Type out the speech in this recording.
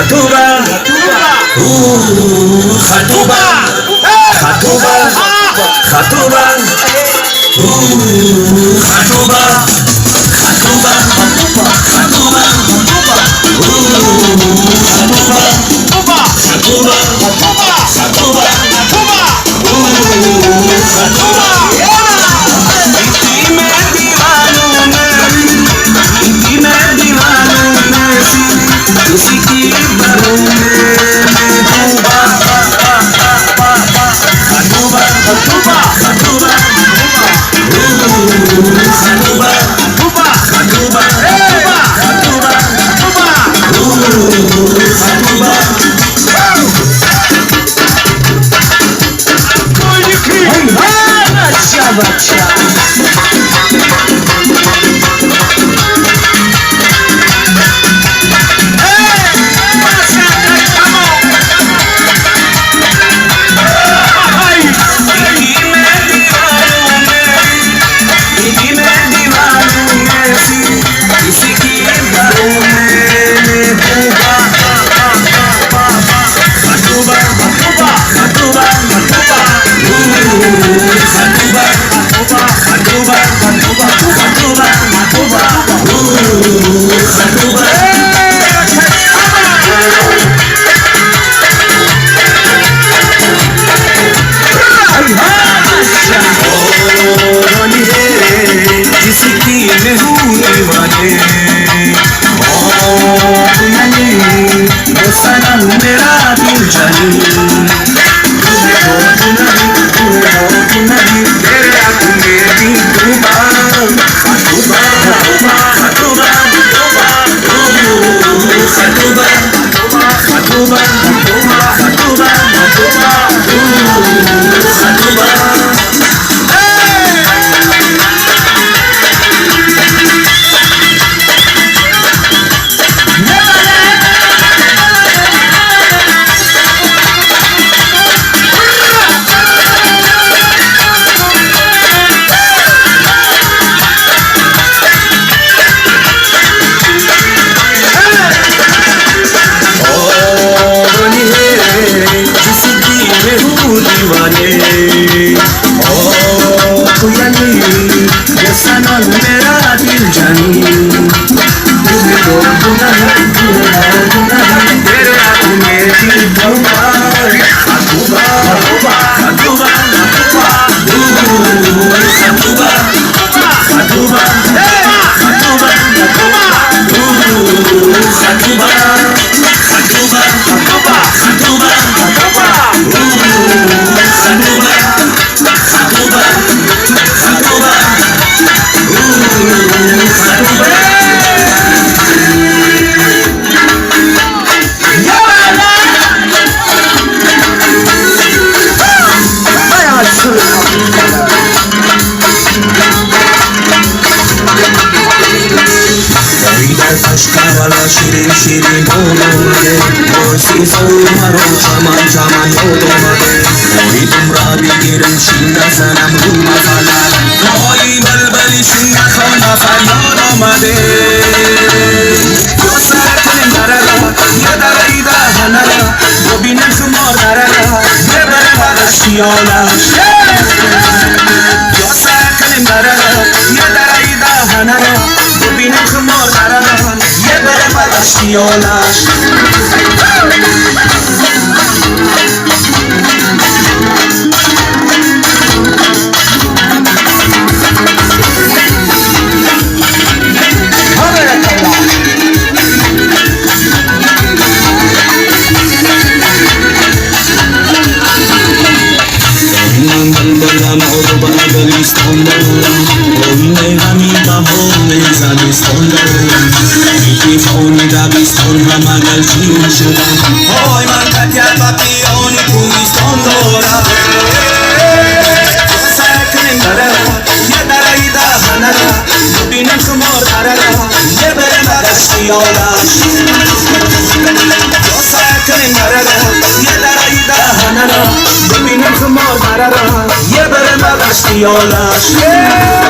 خطوبه خطوبه خطوبه خطوبه خطوبه خطوبه خطوبه شیرین شیرین گل اومده موسیقی رو چمن چمن یاد اومده وای تمرا بگیرم شین نزنم رو مثلا وای بلبلی شین نخوانم فریاد اومده یا سر کنیم درلا یا درایی دهنلا ببینم شما درلا یه بره بدش خیالش یا سر کنیم درلا یا درایی دهنلا ببینم شما درلا یه بره بدش خیالش Hoy mancati al papilloni Kuiston dora Sakin darala Ye darayda hanala Binem kumor darala Ye bere badashi olash Sakin darala Ye darayda hanala Binem kumor darala Ye bere badashi olash